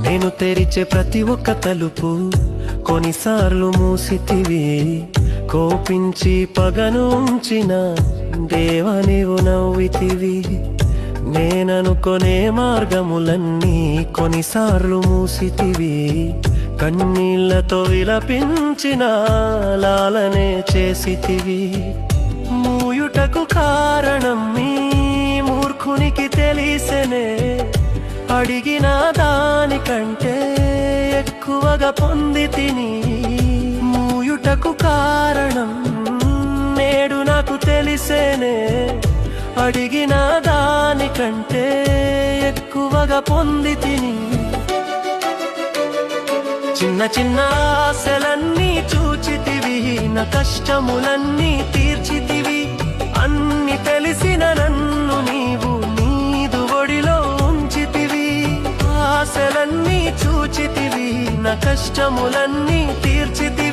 నేను తెరిచే ప్రతి ఒక్క తలుపు కొన్నిసార్లు మూసితివి. కోపించి పగను ఉంచిన దేవా నీవు నవ్వితివి. నేననుకొనే మార్గములన్నీ కొన్నిసార్లు మూసితివి. కన్నీళ్లతో విలపించిన లాలనే చేసితివి. మూయుటకు కారణం మీ మూర్ఖునికి తెలిసెనే. అడిగిన దానికంటే ఎక్కువగా పొందితిని. మూయుటకు కారణం నేడు నాకు తెలిసేనే. అడిగిన దానికంటే ఎక్కువగా పొందితిని. చిన్న చిన్న ఆశలన్నీ చూచితివి. నా కష్టములన్నీ తీర్చితివి. అన్ని తెలిసిన నన్ను నీవు నీదు ఒడిలో ఉంచితివి. ఆశలన్నీ చూచితివి. నా కష్టములన్నీ తీర్చితివి.